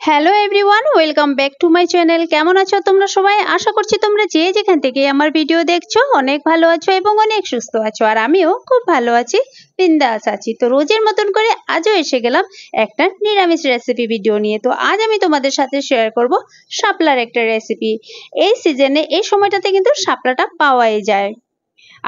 Hello everyone, welcome back to my channel. কেমন আছো তোমরা সবাই? আশা করছি তোমরা যে যেখান থেকে আমার ভিডিও দেখছো অনেক ভালো আছো এবং অনেক সুস্থ আছো। আর আমিও খুব ভালো আছি, বিন্দাস আছি। তো রোজের মতন করে আজও এসে গেলাম একটা নিরামিষ রেসিপি ভিডিও নিয়ে। তো আজ আমি তোমাদের সাথে শেয়ার করব শাপলার একটা রেসিপি। এই সিজনে এই সময়টাতে কিন্তু শাপলাটা পাওয়াই যায়।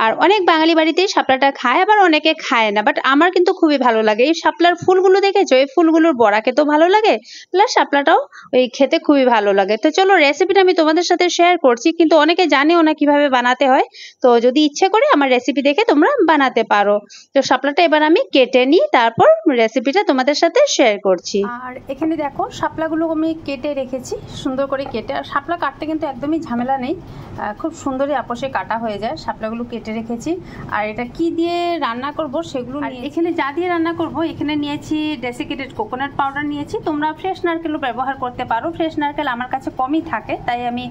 আর অনেক বাঙালি বাড়িতেই শাপলাটা খায়, আবার অনেকে খায় না, বাট আমার কিন্তু খুবই ভালো লাগে। এই শাপলার ফুলগুলো দেখেছো? এই ফুলগুলোর বড়া খেতেও ভালো লাগে, প্লাস শাপলাটাও ওই খেতে খুবই ভালো লাগে। তো চলো রেসিপিটা আমি তোমাদের সাথে শেয়ার করছি, কিন্তু অনেকে জানেও না কিভাবে বানাতে হয়। তো যদি ইচ্ছে করে আমার রেসিপি দেখে তোমরা বানাতে পারো। তো শাপলাটা এবার আমি কেটে নিই, তারপর রেসিপিটা তোমাদের সাথে শেয়ার করছি। আর এখানে দেখো শাপলাগুলো আমি কেটে রেখেছি, সুন্দর করে কেটে। আর শাপলা কাটতে কিন্তু একদমই ঝামেলা নেই, খুব সুন্দরই আপোষে কাটা হয়ে যায়। শাপলাগুলো কেটে রেখেছি। আর এটা কি দিয়ে রান্না করব সেগুলো এখানে যা দিয়ে রান্না করব, এখানে নিয়েছি ডেসিকেটেড কোকোনাট পাউডার নিয়েছি। তোমরা ফ্রেশ নারকেলও ব্যবহার করতে পারো। ফ্রেশ নারকেল আমার কাছে কমই থাকে, তাই আমি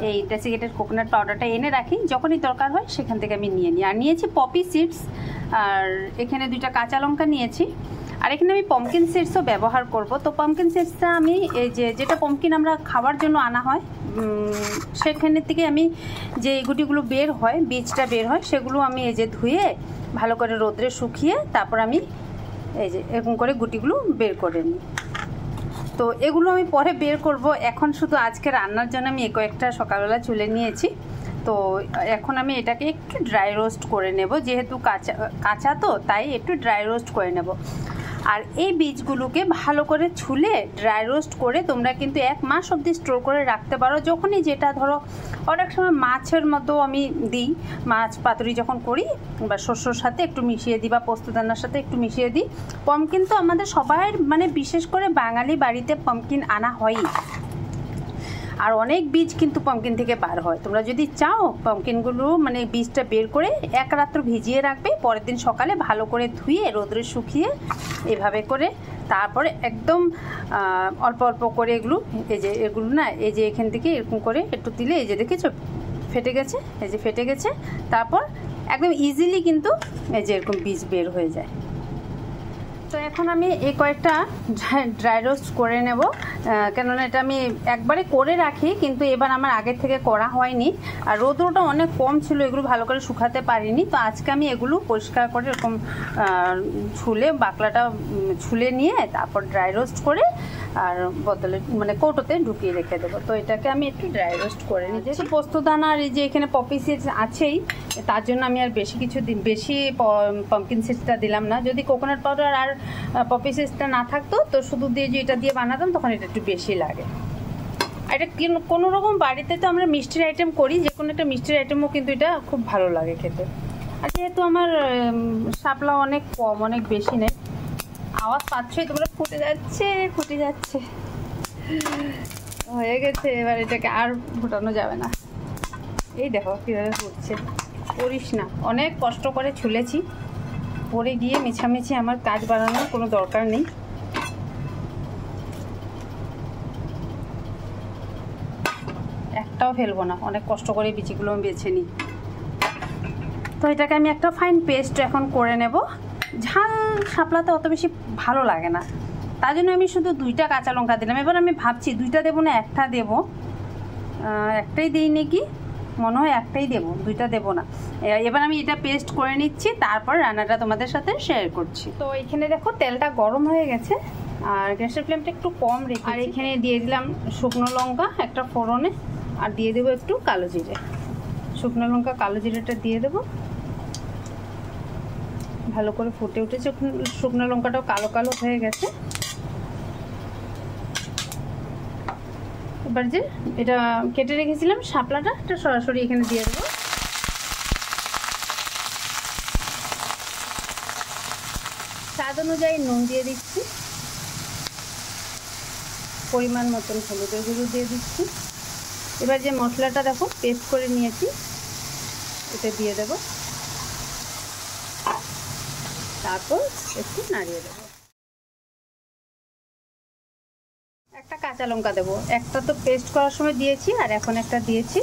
এই ডেসিকেটেড কোকোনাট পাউডারটা এনে রাখি, যখনই দরকার হয় সেখান থেকে আমি নিয়ে নিই। আর নিয়েছি পপি সিডস, আর এখানে 2টা কাঁচা লঙ্কা নিয়েছি। আর এখানে আমি পমকিন সিডসও ব্যবহার করব। তো পমকিন সিডসটা আমি এই যেটা পমকিন আমরা খাওয়ার জন্য আনা হয়, সেখানের থেকে আমি যে গুটিগুলো বের হয়, বীজটা বের হয়, সেগুলো আমি এই যে ধুয়ে ভালো করে রোদ্রে শুকিয়ে তারপর আমি এই যে এরকম করে গুটিগুলো বের করে নিই। তো এগুলো আমি পরে বের করব। এখন শুধু আজকে রান্নার জন্য আমি কয়েকটা সকালবেলা চুলে নিয়েছি। তো এখন আমি এটাকে একটু ড্রাই রোস্ট করে নেব, যেহেতু কাঁচা তো তাই একটু ড্রাই রোস্ট করে নেব। আর এই বীজগুলোকে ভালো করে ছুলে ড্রাই রোস্ট করে তোমরা কিন্তু 1 মাস অবধি স্টোর করে রাখতে পারো। যখনই যেটা ধরো, অনেক সময় মাছের মতো আমি দিই, মাছ পাতুরি যখন করি বা শস্যর সাথে একটু মিশিয়ে দিই, বা পোস্তদানার সাথে একটু মিশিয়ে দিই। পমকিন তো আমাদের সবাই, মানে বিশেষ করে বাঙালি বাড়িতে পমকিন আনা হয়ই। আর অনেক বীজ কিন্তু পমকিন থেকে বার হয়। তোমরা যদি চাও পমকিনগুলো মানে বীজটা বের করে 1 রাত্র ভিজিয়ে রাখবে, পরের দিন সকালে ভালো করে ধুয়ে রোদ্রে শুকিয়ে এভাবে করে তারপরে একদম অল্প অল্প করে এগুলো না, এই যে এখান থেকে এরকম করে একটু দিলে এই যে দেখেছো ফেটে গেছে, এই যে ফেটে গেছে। তারপর একদম ইজিলি কিন্তু এই যে এরকম বীজ বের হয়ে যায়। তো এখন আমি এই কয়েকটা ড্রাই রোস্ট করে নেব, কেননা এটা আমি একবারে করে রাখি, কিন্তু এবার আমার আগের থেকে করা হয়নি। আর রোদ্রটা অনেক কম ছিল, এগুলো ভালো করে শুকাতে পারিনি। তো আজকে আমি এগুলো পরিষ্কার করে এরকম ছুলে, বাকলাটা ছুলে নিয়ে তারপর ড্রাই রোস্ট করে আর বোতলে মানে কৌটোতে ঢুকিয়ে রেখে দেবো। তো এটাকে আমি একটু ড্রাই রোস্ট করে নিই। যেহেতু পোস্তদানা আর এই যে এখানে পপি সিডস আছেই, তার জন্য আমি আর বেশি পাম্পকিন সিডসটা দিলাম না। যদি কোকোনাট পাউডার আর পপি সিডসটা না থাকতো তো শুধু দিয়ে যে এটা দিয়ে বানাতাম, তখন এটা একটু বেশি লাগে। আর এটা কোনো রকম বাড়িতে তো আমরা মিষ্টির আইটেম করি, যে কোনো একটা মিষ্টির আইটেমও কিন্তু এটা খুব ভালো লাগে খেতে। আর যেহেতু আমার শাপলা অনেক কম, অনেক বেশি নেই, আওয়াজ পাচ্ছই তোমরা, ফুটে যাচ্ছে হয়ে গেছে। এবার এটাকে আর ফুটানো যাবে না। এই দেখো কীভাবে ফুটছে। করিস না, অনেক কষ্ট করে ছুলেছি, পরে গিয়ে মিছামিছি আমার কাজ বাড়ানোর কোনো দরকার নেই। একটাও ফেলবো না, অনেক কষ্ট করে বিচিগুলো আমি বেছে নিই। তো এটাকে আমি একটা ফাইন পেস্ট এখন করে নেব। ঝাল শাপলাতে অত বেশি ভালো লাগে না, তার জন্য আমি শুধু 2টা কাঁচা লঙ্কা দিলাম। এবার আমি ভাবছি 2টা দেবো না 1টা দেবো, একটাই দিই নাকি, মনে হয় একটাই দেবো, 2টা দেবো না। এবার আমি এটা পেস্ট করে নিচ্ছি, তারপর রান্নাটা তোমাদের সাথে শেয়ার করছি। তো এখানে দেখো তেলটা গরম হয়ে গেছে, আর গ্যাসের ফ্লেমটা একটু কম রেখে, আর এখানে দিয়ে দিলাম শুকনো লঙ্কা একটা ফোড়নে, আর দিয়ে দেবো একটু কালো জিরে। শুকনো লঙ্কা কালো জিরেটা দিয়ে দেবো, ভালো করে ফুটে উঠেছে, শুকনো লঙ্কাটাও কালো কালো হয়ে গেছে। এবার যে এটা কেটে রেখেছিলাম শাপলাটা, এটা সরাসরি এখানে দিয়ে দেবো। স্বাদ অনুযায়ী নুন দিয়ে দিচ্ছি, পরিমাণ মতন হলুদের গুঁড়ো দিয়ে দিচ্ছি। এবার যে মশলাটা দেখো পেস্ট করে নিয়েছি এটা দিয়ে দেবো, তারপর একটু নাড়িয়ে দেবো। একটা কাঁচা লঙ্কা দেবো, একটা তো পেস্ট করার সময় দিয়েছি আর এখন একটা দিয়েছি।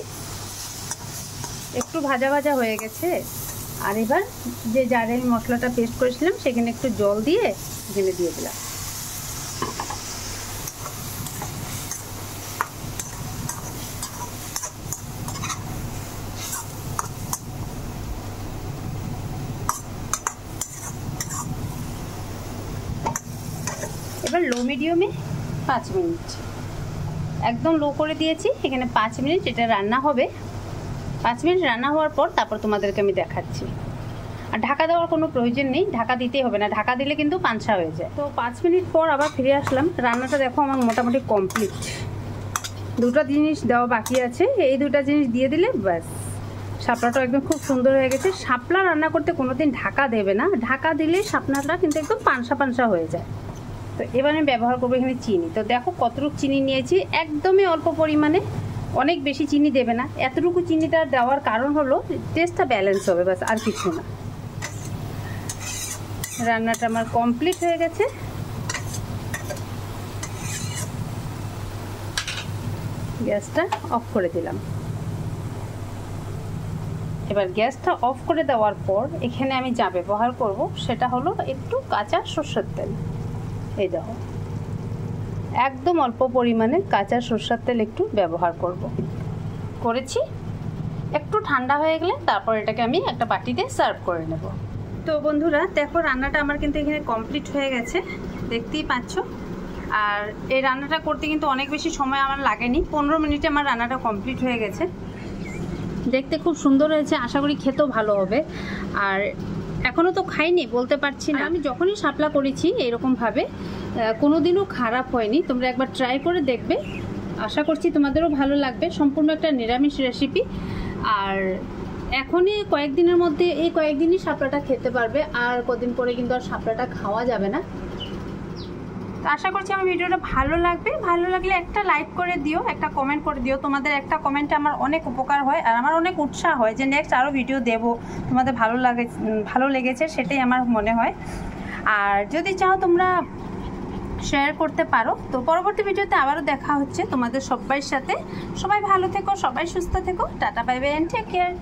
একটু ভাজা ভাজা হয়ে গেছে। আর এবার যে জারে আমি মশলাটা পেস্ট করেছিলাম সেখানে একটু জল দিয়ে এখানে দিয়ে দিলাম। মিডিয়ামে 5 মিনিট, একদম লো করে দিয়েছি। এখানে 5 মিনিট এটা রান্না হবে। 5 মিনিট রান্না হওয়ার পর তারপর তোমাদেরকে আমি দেখাচ্ছি। আর ঢাকা দেওয়ার কোনো প্রয়োজন নেই, ঢাকা দিতেই হবে না, ঢাকা দিলে কিন্তু পাঞ্চা হয়ে যায়। তো 5 মিনিট পর আবার ফিরে আসলাম। রান্নাটা দেখো আমার মোটামুটি কমপ্লিট। দুটো জিনিস দেওয়া বাকি আছে, এই দুটো জিনিস দিয়ে দিলে ব্যাস শাপলাটা একদম খুব সুন্দর হয়ে গেছে। শাপলা রান্না করতে কোনোদিন ঢাকা দেবে না, ঢাকা দিলে শাপলাটা কিন্তু একদম পানসা পানসা হয়ে যায়। তো এবার আমি ব্যবহার করবো এখানে চিনি। তো দেখো কতটুকু চিনি নিয়েছি, একদমই অল্প পরিমাণে, অনেক বেশি চিনি দেবে না। এতটুকু চিনিটা দেওয়ার কারণ হলো টেস্টটা ব্যালেন্স হবে, ব্যাস আর কিছু না। রান্নাটা আমার কমপ্লিট হয়ে গেছে। গ্যাসটা অফ করে দিলাম। এবার গ্যাসটা অফ করে দেওয়ার পর এখানে আমি যা ব্যবহার করব সেটা হলো একটু কাঁচা সরষের তেল। এই দেখো একদম অল্প পরিমাণে কাঁচা সরষের তেল একটু ব্যবহার করেছি। একটু ঠান্ডা হয়ে গেলে তারপর এটাকে আমি একটা বাটিতে সার্ভ করে নেব। তো বন্ধুরা দেখো রান্নাটা আমার কিন্তু এখানে কমপ্লিট হয়ে গেছে, দেখতেই পাচ্ছ। আর এই রান্নাটা করতে কিন্তু অনেক বেশি সময় আমার লাগেনি, 15 মিনিটে আমার রান্নাটা কমপ্লিট হয়ে গেছে। দেখতে খুব সুন্দর হয়েছে, আশা করি খেতেও ভালো হবে। আর এখনও তো খাইনি, বলতে পারছি না। আমি যখনই শাপলা করেছি এরকমভাবে কোনোদিনও খারাপ হয়নি। তোমরা একবার ট্রাই করে দেখবে, আশা করছি তোমাদেরও ভালো লাগবে। সম্পূর্ণ একটা নিরামিষ রেসিপি। আর এখনই কয়েকদিনের মধ্যে, এই কয়েকদিনই শাপলাটা খেতে পারবে, আর কদিন পরে কিন্তু আর শাপলাটা খাওয়া যাবে না। তো আশা করছি আমার ভিডিওটা ভালো লাগবে। ভালো লাগলে একটা লাইক করে দিও, একটা কমেন্ট করে দিও। তোমাদের একটা কমেন্টে আমার অনেক উপকার হয় আর আমার অনেক উৎসাহ হয় যে নেক্সট আরও ভিডিও দেব। তোমাদের ভালো লেগেছে সেটাই আমার মনে হয়। আর যদি চাও তোমরা শেয়ার করতে পারো। তো পরবর্তী ভিডিওতে আবারও দেখা হচ্ছে তোমাদের সবাইয়ের সাথে। সবাই ভালো থেকো, সবাই সুস্থ থেকো। Tata, bye bye and take care.